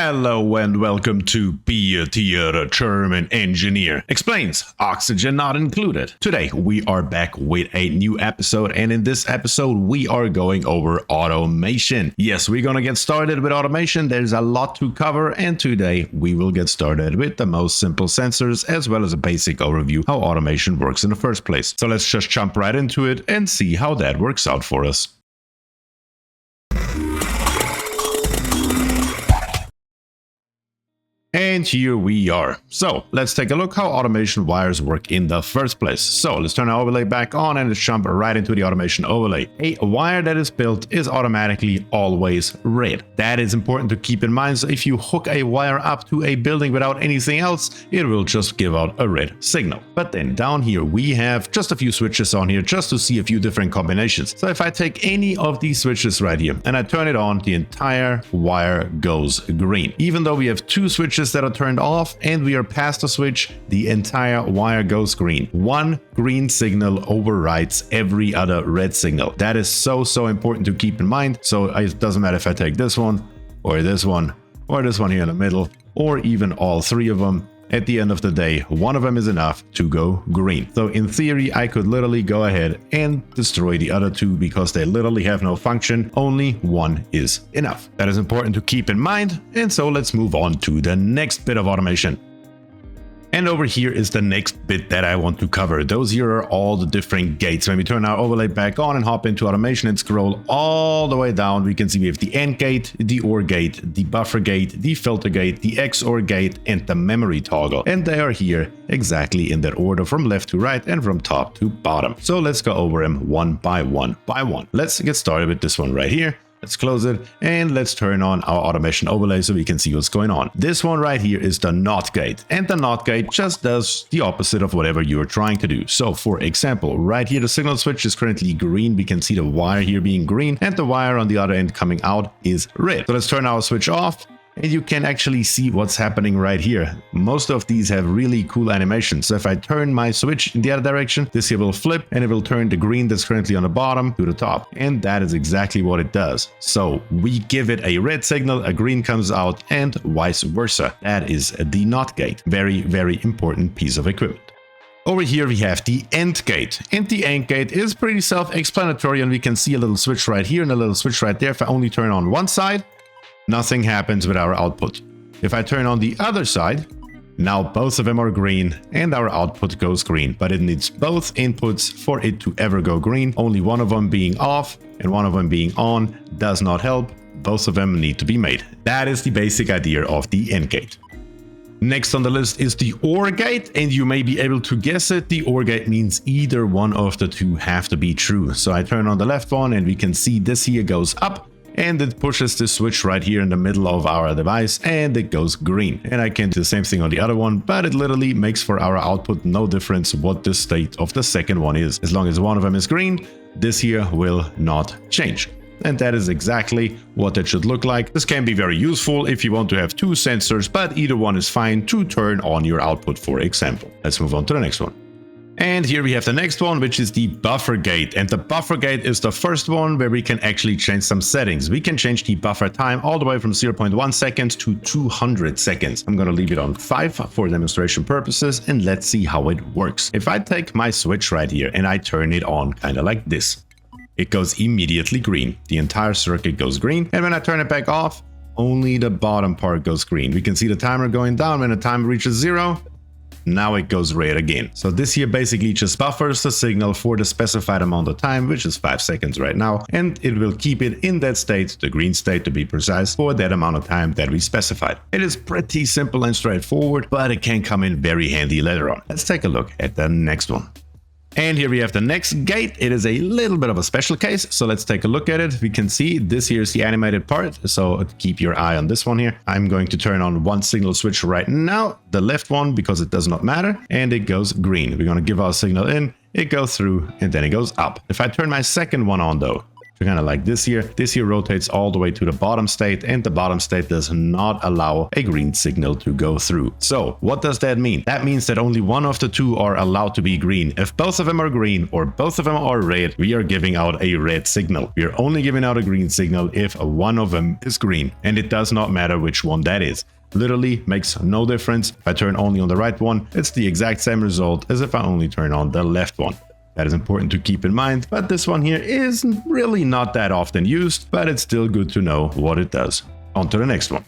Hello and welcome to BierTier, German engineer explains oxygen not included. Today we are back with a new episode, and in this episode we are going over automation. Yes, we're gonna get started with automation. There's a lot to cover, and today we will get started with the most simple sensors as well as a basic overview how automation works in the first place. So let's just jump right into it and see how that works out for us. And here we are. So let's take a look how automation wires work in the first place. So let's turn our overlay back on and let's jump right into the automation overlay. A wire that is built is automatically always red. That is important to keep in mind. So if you hook a wire up to a building without anything else, it will just give out a red signal. But then down here we have just a few switches on here just to see a few different combinations. So if I take any of these switches right here and I turn it on, the entire wire goes green. Even though we have two switches that are turned off and we are past the switch, the entire wire goes green. One green signal overrides every other red signal. That is so important to keep in mind. So it doesn't matter if I take this one or this one or this one here in the middle or even all three of them. At the end of the day, one of them is enough to go green. So in theory, I could literally go ahead and destroy the other two because they literally have no function. Only one is enough. That is important to keep in mind. And so let's move on to the next bit of automation. And over here is the next bit that I want to cover. Those here are all the different gates. When we turn our overlay back on and hop into automation and scroll all the way down, we can see we have the AND gate, the OR gate, the buffer gate, the filter gate, the XOR gate, and the memory toggle. And they are here exactly in that order from left to right and from top to bottom. So let's go over them one by one by one. Let's get started with this one right here. Let's close it and let's turn on our automation overlay so we can see what's going on. This one right here is the NOT gate, and the NOT gate just does the opposite of whatever you're trying to do. So for example, right here the signal switch is currently green. We can see the wire here being green and the wire on the other end coming out is red. So let's turn our switch off. And you can actually see what's happening right here. Most of these have really cool animations. So if I turn my switch in the other direction, this here will flip and it will turn the green that's currently on the bottom to the top. And that is exactly what it does. So we give it a red signal, a green comes out, and vice versa. That is the NOT gate. Very important piece of equipment. Over here we have the AND gate, and the AND gate is pretty self-explanatory, and we can see a little switch right here and a little switch right there. If I only turn on one side, nothing happens with our output. If I turn on the other side, now both of them are green and our output goes green, but it needs both inputs for it to ever go green. Only one of them being off and one of them being on does not help. Both of them need to be made. That is the basic idea of the AND gate. Next on the list is the OR gate, and you may be able to guess it. The OR gate means either one of the two have to be true. So I turn on the left one and we can see this here goes up. And it pushes the switch right here in the middle of our device and it goes green. And I can do the same thing on the other one, but it literally makes for our output no difference what the state of the second one is. As long as one of them is green, this here will not change. And that is exactly what that should look like. This can be very useful if you want to have two sensors, but either one is fine to turn on your output, for example. Let's move on to the next one. And here we have the next one, which is the buffer gate. And the buffer gate is the first one where we can actually change some settings. We can change the buffer time all the way from 0.1 seconds to 200 seconds. I'm going to leave it on 5 for demonstration purposes, and let's see how it works. If I take my switch right here and I turn it on kind of like this, it goes immediately green. The entire circuit goes green. And when I turn it back off, only the bottom part goes green. We can see the timer going down. When the timer reaches 0, now it goes red again. So this here basically just buffers the signal for the specified amount of time, which is 5 seconds right now, and it will keep it in that state, the green state to be precise, for that amount of time that we specified. It is pretty simple and straightforward, but it can come in very handy later on. Let's take a look at the next one. And here we have the next gate. It is a little bit of a special case, so let's take a look at it. We can see this here is the animated part, so keep your eye on this one here. I'm going to turn on one signal switch right now, the left one, because it does not matter, and it goes green. We're going to give our signal in, it goes through, and then it goes up. If I turn my second one on though, So kind of like this here rotates all the way to the bottom state, and the bottom state does not allow a green signal to go through. So what does that mean? That means that only one of the two are allowed to be green. If both of them are green or both of them are red, we are giving out a red signal. We are only giving out a green signal if one of them is green, and it does not matter which one that is. Literally makes no difference. If I turn only on the right one, it's the exact same result as if I only turn on the left one. That is important to keep in mind, but this one here is really not that often used, but it's still good to know what it does. On to the next one.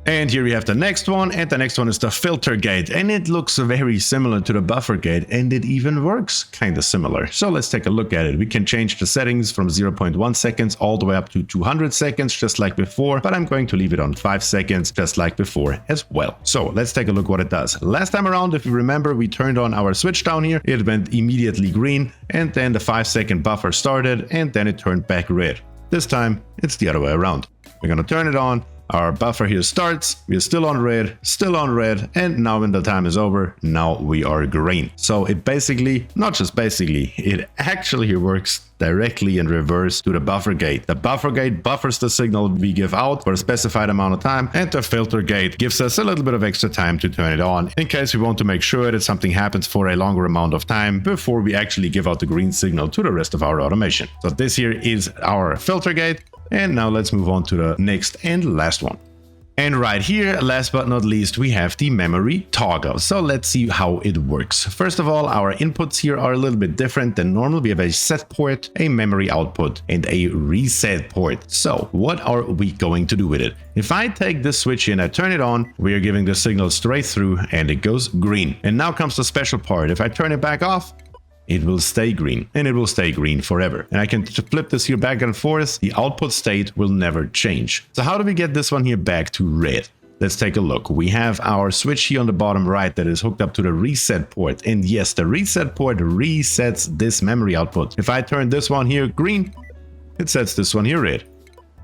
And here we have the next one, and the next one is the filter gate, and it looks very similar to the buffer gate, and it even works kind of similar. So let's take a look at it. We can change the settings from 0.1 seconds all the way up to 200 seconds, just like before, but I'm going to leave it on 5 seconds, just like before as well. So let's take a look what it does. Last time around, if you remember, we turned on our switch down here, it went immediately green, and then the 5-second buffer started, and then it turned back red. This time, it's the other way around. We're gonna turn it on. Our buffer here starts, we are still on red, and now when the time is over, now we are green. So it basically, not just basically, it actually works directly in reverse to the buffer gate. The buffer gate buffers the signal we give out for a specified amount of time, and the filter gate gives us a little bit of extra time to turn it on in case we want to make sure that something happens for a longer amount of time before we actually give out the green signal to the rest of our automation. So this here is our filter gate. And now let's move on to the next and last one. And right here, last but not least, we have the memory toggle. So let's see how it works. First of all, our inputs here are a little bit different than normal. We have a set port, a memory output, and a reset port. So what are we going to do with it? If I take this switch and I turn it on, we are giving the signal straight through and it goes green. And now comes the special part. If I turn it back off, it will stay green, and it will stay green forever. And I can flip this here back and forth. The output state will never change. So how do we get this one here back to red? Let's take a look. We have our switch here on the bottom right that is hooked up to the reset port. And yes, the reset port resets this memory output. If I turn this one here green, it sets this one here red.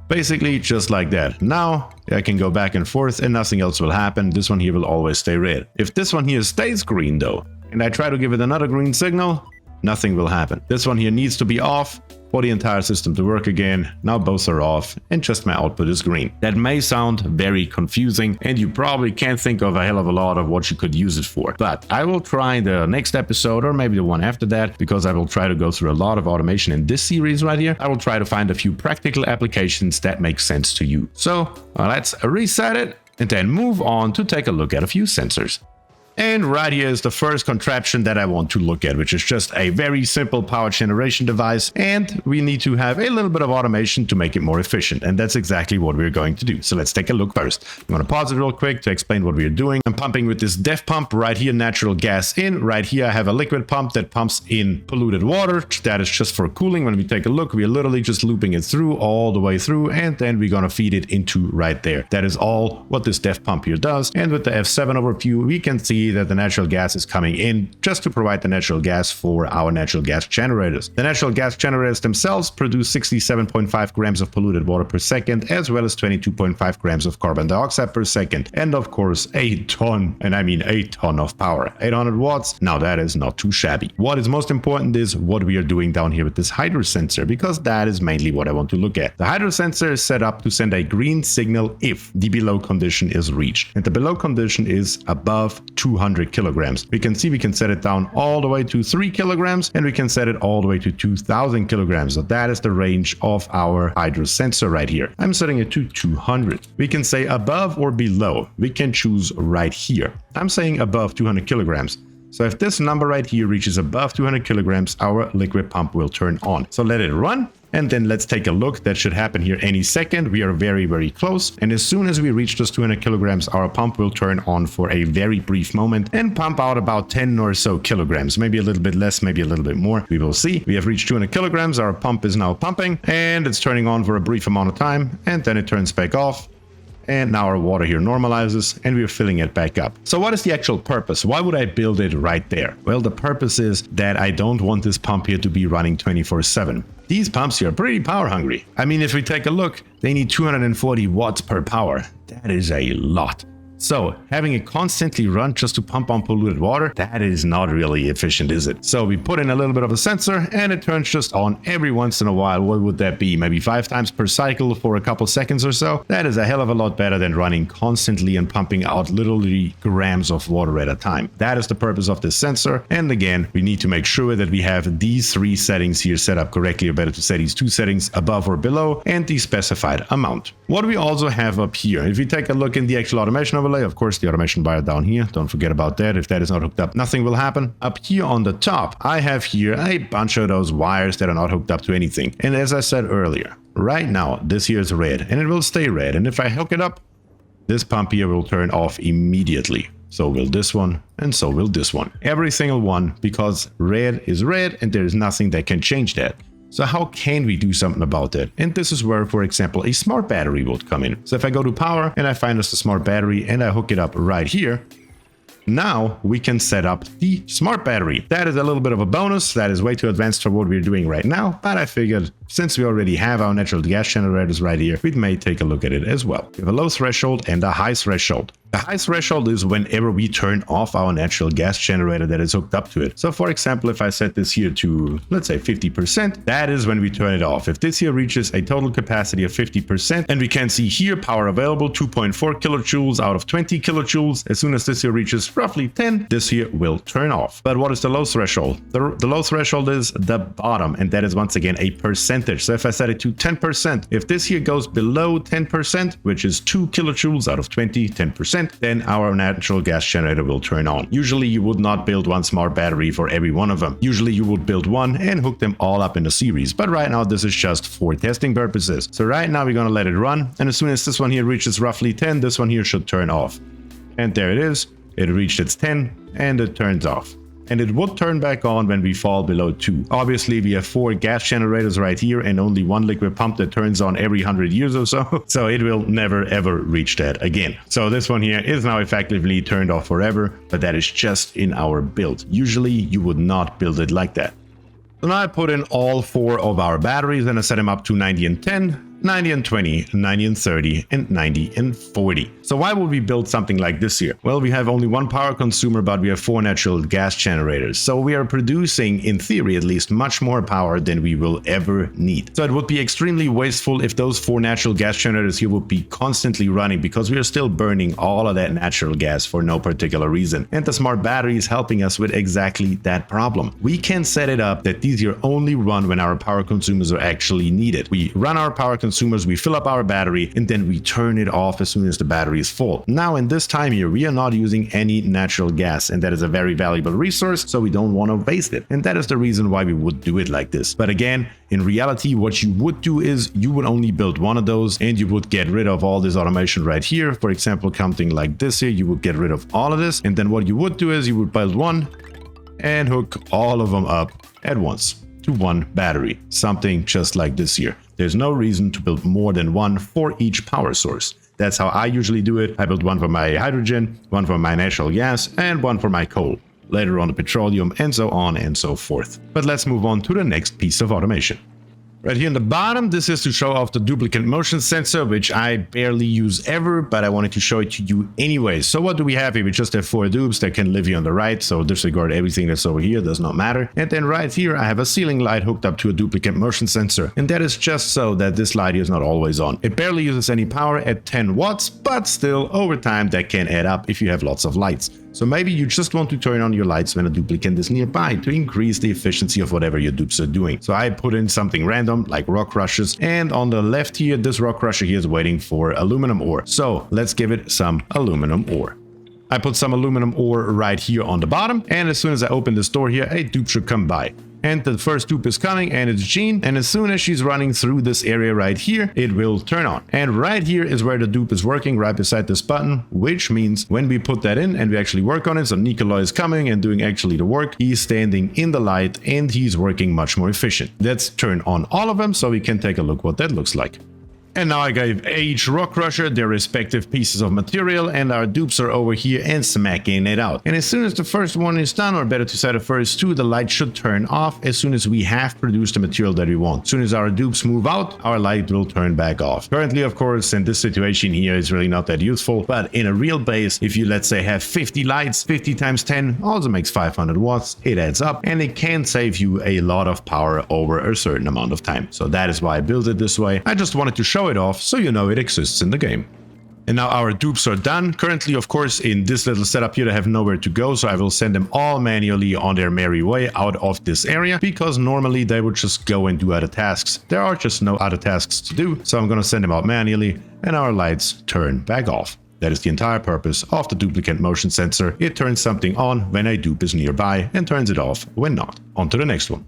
Basically just like that. Now I can go back and forth and nothing else will happen. This one here will always stay red. If this one here stays green though, and I try to give it another green signal, nothing will happen. This one here needs to be off for the entire system to work again. Now both are off and just my output is green. That may sound very confusing and you probably can't think of a hell of a lot of what you could use it for. But I will try the next episode or maybe the one after that, because I will try to go through a lot of automation in this series right here. I will try to find a few practical applications that make sense to you. So let's reset it and then move on to take a look at a few sensors. And right here is the first contraption that I want to look at, which is just a very simple power generation device. And we need to have a little bit of automation to make it more efficient. And that's exactly what we're going to do. So let's take a look first. I'm going to pause it real quick to explain what we're doing. I'm pumping with this DEF pump right here, natural gas in. Right here, I have a liquid pump that pumps in polluted water. That is just for cooling. When we take a look, we are literally just looping it through all the way through. And then we're going to feed it into right there. That is all what this DEF pump here does. And with the F7 overview, we can see that the natural gas is coming in just to provide the natural gas for our natural gas generators. The natural gas generators themselves produce 67.5 grams of polluted water per second, as well as 22.5 grams of carbon dioxide per second, and of course a ton, and I mean a ton of power. 800 watts, now that is not too shabby. What is most important is what we are doing down here with this hydro sensor, because that is mainly what I want to look at. The hydro sensor is set up to send a green signal if the below condition is reached, and the below condition is above 200 kilograms. We can see we can set it down all the way to 3 kilograms, and we can set it all the way to 2000 kilograms. So that is the range of our hydro sensor right here. I'm setting it to 200. We can say above or below. We can choose right here. I'm saying above 200 kilograms. So if this number right here reaches above 200 kilograms, our liquid pump will turn on. So let it run. And then let's take a look. That should happen here any second. We are very, very close. And as soon as we reach those 200 kilograms, our pump will turn on for a very brief moment and pump out about 10 or so kilograms, maybe a little bit less, maybe a little bit more. We will see. We have reached 200 kilograms. Our pump is now pumping and it's turning on for a brief amount of time. And then it turns back off. And now our water here normalizes and we're filling it back up. So what is the actual purpose? Why would I build it right there? Well, the purpose is that I don't want this pump here to be running 24/7. These pumps here are pretty power hungry. I mean, if we take a look, they need 240 watts per power. That is a lot. So having it constantly run just to pump on polluted water, that is not really efficient, is it? So we put in a little bit of a sensor and it turns just on every once in a while. What would that be? Maybe 5 times per cycle for a couple seconds or so? That is a hell of a lot better than running constantly and pumping out literally grams of water at a time. That is the purpose of this sensor. And again, we need to make sure that we have these 3 settings here set up correctly, or better to say these 2 settings above or below, and the specified amount. What do we also have up here? If you take a look in the actual automation overlay, of course, the automation wire down here, don't forget about that. If that is not hooked up, nothing will happen. Up here on the top, I have here a bunch of those wires that are not hooked up to anything. And as I said earlier, right now, this here is red and it will stay red. And if I hook it up, this pump here will turn off immediately. So will this one, and so will this one. Every single one, because red is red and there is nothing that can change that. So how can we do something about that? And this is where, for example, a smart battery would come in. So if I go to power and I find us a smart battery and I hook it up right here, now we can set up the smart battery. That is a little bit of a bonus. That is way too advanced for what we're doing right now. But I figured since we already have our natural gas generators right here, we may take a look at it as well. We have a low threshold and a high threshold. The high threshold is whenever we turn off our natural gas generator that is hooked up to it. So for example, if I set this here to, let's say 50%, that is when we turn it off. If this here reaches a total capacity of 50%, and we can see here power available 2.4 kilojoules out of 20 kilojoules. As soon as this here reaches roughly 10, this here will turn off. But what is the low threshold? The low threshold is the bottom, and that is once again a percentage. So if I set it to 10%, if this here goes below 10%, which is 2 kilojoules out of 20, 10%, then our natural gas generator will turn on. Usually you would not build one smart battery for every one of them. Usually you would build one and hook them all up in a series. But right now this is just for testing purposes. So right now we're going to let it run. And as soon as this one here reaches roughly 10, this one here should turn off. And there it is. It reached its 10 and it turns off. And it would turn back on when we fall below 2. Obviously, we have 4 gas generators right here and only 1 liquid pump that turns on every 100 years or so. So it will never ever reach that again. So this one here is now effectively turned off forever, but that is just in our build. Usually you would not build it like that. So now I put in all 4 of our batteries and I set them up to 90 and 10. 90 and 20, 90 and 30, and 90 and 40. So why would we build something like this here? Well, we have only 1 power consumer, but we have 4 natural gas generators. So we are producing, in theory at least, much more power than we will ever need. So it would be extremely wasteful if those 4 natural gas generators here would be constantly running, because we are still burning all of that natural gas for no particular reason. And the smart battery is helping us with exactly that problem. We can set it up that these here only run when our power consumers are actually needed. We run our power consumers, we fill up our battery, and then we turn it off as soon as the battery is full. Now in this time here, we are not using any natural gas, and that is a very valuable resource, so we don't want to waste it. And that is the reason why we would do it like this. But again, in reality, what you would do is you would only build one of those and you would get rid of all this automation right here. For example, counting like this here, you would get rid of all of this. And then what you would do is you would build one and hook all of them up at once to one battery, something just like this here. There's no reason to build more than one for each power source. That's how I usually do it. I build one for my hydrogen, one for my natural gas, and one for my coal. Later on the petroleum, and so on and so forth. But let's move on to the next piece of automation. Right here in the bottom, this is to show off the duplicant motion sensor, which I barely use ever, but I wanted to show it to you anyway. So what do we have here? We just have 4 dupes that can live here on the right, so disregard everything that's over here, does not matter. And then right here, I have a ceiling light hooked up to a duplicant motion sensor. And that is just so that this light is not always on. It barely uses any power at 10 watts, but still over time that can add up if you have lots of lights. So maybe you just want to turn on your lights when a duplicant is nearby to increase the efficiency of whatever your dupes are doing. So I put in something random like rock crushes, and on the left here, this rock crusher here is waiting for aluminum ore. So let's give it some aluminum ore. I put some aluminum ore right here on the bottom, and as soon as I open this door here, a dupe should come by. And the first dupe is coming, and it's Jean, and as soon as she's running through this area right here, it will turn on. And right here is where the dupe is working, right beside this button, which means when we put that in and we actually work on it, so Nikolai is coming and doing actually the work, he's standing in the light and he's working much more efficient. Let's turn on all of them so we can take a look what that looks like. And now I gave each rock crusher their respective pieces of material, and our dupes are over here and smacking it out. And as soon as the first one is done, or better to say the first two, the light should turn off as soon as we have produced the material that we want. As soon as our dupes move out, our light will turn back off. Currently, of course, in this situation here, it's really not that useful, but in a real base, if you, let's say, have 50 lights, 50 times 10 also makes 500 watts, it adds up, and it can save you a lot of power over a certain amount of time. So that is why I built it this way. I just wanted to show it off so you know it exists in the game. And now our dupes are done. Currently, of course, in this little setup here, they have nowhere to go, so I will send them all manually on their merry way out of this area, because normally they would just go and do other tasks. There are just no other tasks to do, so I'm going to send them out manually, and our lights turn back off. That is the entire purpose of the duplicant motion sensor. It turns something on when a dupe is nearby and turns it off when not. On to the next one.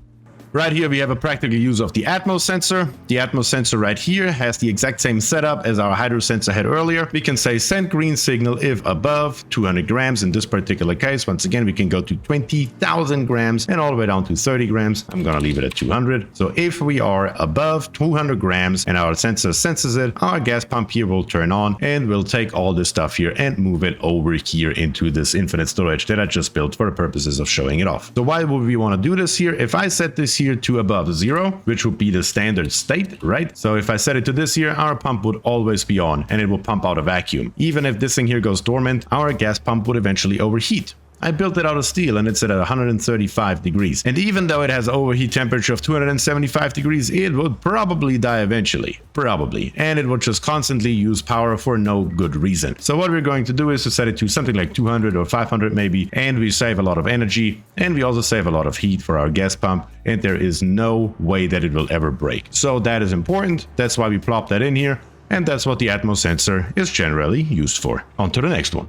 Right here we have a practical use of the ATMO sensor. The ATMO sensor right here has the exact same setup as our hydro sensor had earlier. We can say send green signal if above 200 grams. In this particular case, once again, we can go to 20,000 grams and all the way down to 30 grams. I'm gonna leave it at 200. So if we are above 200 grams and our sensor senses it, our gas pump here will turn on and we'll take all this stuff here and move it over here into this infinite storage that I just built for the purposes of showing it off. So why would we want to do this here? If I set this here to above 0, which would be the standard state, right? So if I set it to this here, our pump would always be on and it will pump out a vacuum. Even if this thing here goes dormant, our gas pump would eventually overheat. I built it out of steel and it's at 135 degrees. And even though it has overheat temperature of 275 degrees, it would probably die eventually. Probably. And it would just constantly use power for no good reason. So what we're going to do is to set it to something like 200 or 500 maybe, and we save a lot of energy, and we also save a lot of heat for our gas pump, and there is no way that it will ever break. So that is important. That's why we plop that in here, and that's what the ATMO sensor is generally used for. On to the next one.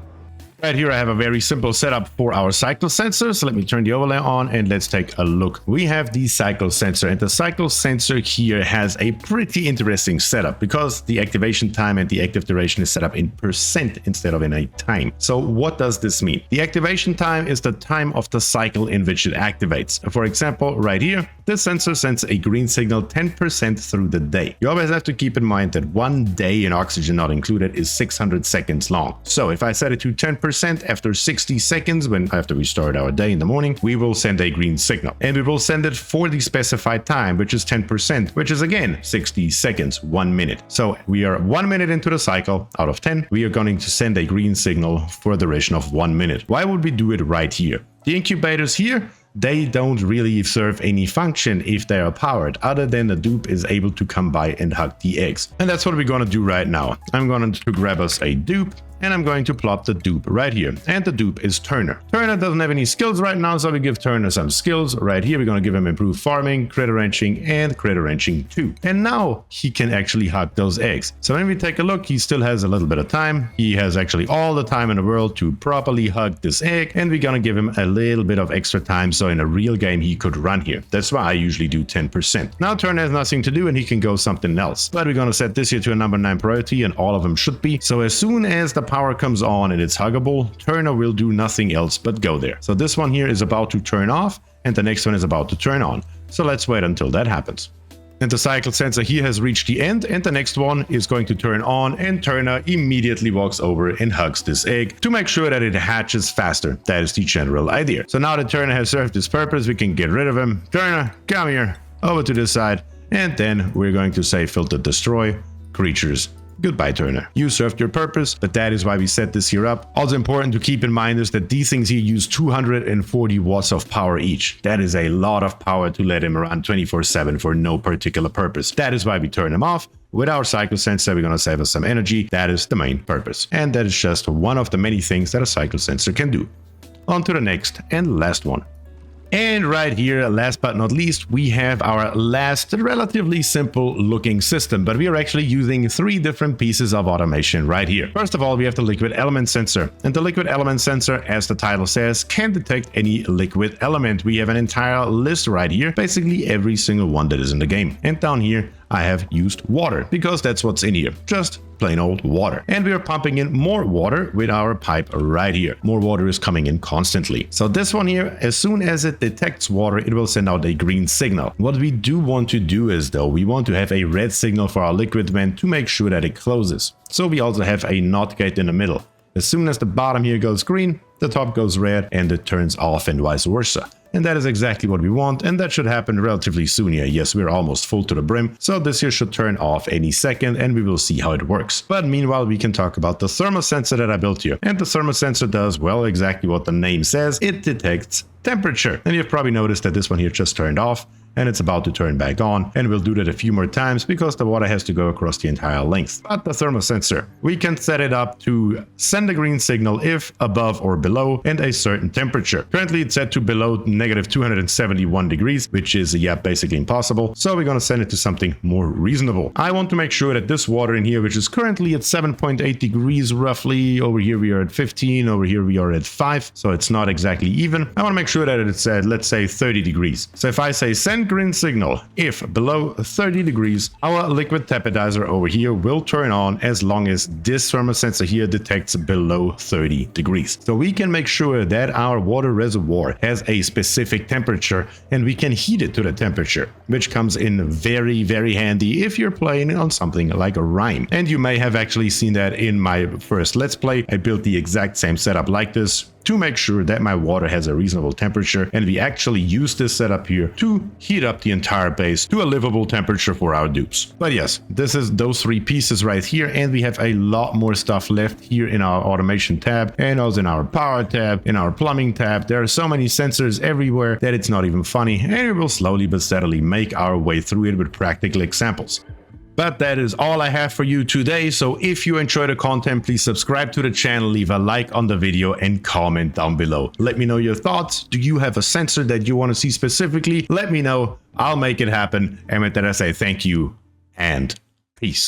Right here I have a very simple setup for our cycle sensor, so let me turn the overlay on and let's take a look. We have the cycle sensor, and the cycle sensor here has a pretty interesting setup because the activation time and the active duration is set up in percent instead of in a time. So what does this mean? The activation time is the time of the cycle in which it activates. For example, right here, this sensor sends a green signal 10% through the day. You always have to keep in mind that 1 day in oxygen not included is 600 seconds long. So if I set it to 10%, after 60 seconds, after we start our day in the morning, we will send a green signal. And we will send it for the specified time, which is 10%, which is again 60 seconds, 1 minute. So we are 1 minute into the cycle. Out of 10, we are going to send a green signal for a duration of 1 minute. Why would we do it right here? The incubators here, they don't really serve any function if they are powered, other than the dupe is able to come by and hug the eggs. And that's what we're going to do right now. I'm going to grab us a dupe, and I'm going to plop the dupe right here. And the dupe is Turner. Turner doesn't have any skills right now, so we give Turner some skills. Right here, we're going to give him improved farming, critter wrenching, and critter wrenching 2. And now he can actually hug those eggs. So when we take a look, he still has a little bit of time. He has actually all the time in the world to properly hug this egg, and we're going to give him a little bit of extra time, so in a real game he could run here. That's why I usually do 10%. Now Turner has nothing to do and he can go something else. But we're going to set this here to a number 9 priority, and all of them should be. So as soon as the power comes on and it's huggable, Turner will do nothing else but go there. So this one here is about to turn off and the next one is about to turn on. So let's wait until that happens. And the cycle sensor here has reached the end, and the next one is going to turn on, and Turner immediately walks over and hugs this egg to make sure that it hatches faster. That is the general idea. So now that Turner has served his purpose, we can get rid of him. Turner, come here, over to this side, and then we're going to say filter destroy creatures. Goodbye, Turner. You served your purpose, but that is why we set this here up. Also important to keep in mind is that these things here use 240 watts of power each. That is a lot of power to let him run 24/7 for no particular purpose. That is why we turn him off. With our cycle sensor, we're going to save us some energy. That is the main purpose. And that is just one of the many things that a cycle sensor can do. On to the next and last one. And right here, last but not least, we have our last relatively simple looking system, but we are actually using 3 different pieces of automation right here. First of all, we have the liquid element sensor, and the liquid element sensor, as the title says, can detect any liquid element. We have an entire list right here, basically every single one that is in the game. And down here, I have used water, because that's what's in here, just plain old water. And we are pumping in more water with our pipe right here. More water is coming in constantly. So this one here, as soon as it detects water, it will send out a green signal. What we do want to do is, though, we want to have a red signal for our liquid vent to make sure that it closes. So we also have a NOT gate in the middle. As soon as the bottom here goes green, the top goes red and it turns off and vice versa. And that is exactly what we want, and that should happen relatively soon here. Yes, we're almost full to the brim, so this here should turn off any second and we will see how it works. But meanwhile, we can talk about the THERMO sensor that I built here. And the THERMO sensor does, well, exactly what the name says. It detects temperature. And you've probably noticed that this one here just turned off, and it's about to turn back on, and we'll do that a few more times because the water has to go across the entire length. But the THERMO sensor, we can set it up to send a green signal if above or below and a certain temperature. Currently it's set to below -271 degrees, which is, yeah, basically impossible. So we're going to send it to something more reasonable. I want to make sure that this water in here, which is currently at 7.8 degrees roughly, over here we are at 15, over here we are at 5, so it's not exactly even. I want to make sure that it's at, let's say, 30 degrees. So if I say send green signal if below 30 degrees, our liquid tapidizer over here will turn on as long as this THERMO sensor here detects below 30 degrees. So we can make sure that our water reservoir has a specific temperature and we can heat it to the temperature, which comes in very, very handy if you're playing on something like a Rime. And you may have actually seen that in my first Let's Play. I built the exact same setup like this to make sure that my water has a reasonable temperature, and we actually use this setup here to heat up the entire base to a livable temperature for our dupes. But yes, this is those three pieces right here, and we have a lot more stuff left here in our automation tab, and also in our power tab, in our plumbing tab. There are so many sensors everywhere that it's not even funny, and we will slowly but steadily make our way through it with practical examples. But that is all I have for you today, so if you enjoy the content, please subscribe to the channel, leave a like on the video and comment down below. Let me know your thoughts. Do you have a sensor that you want to see specifically? Let me know. I'll make it happen. And with that I say thank you and peace.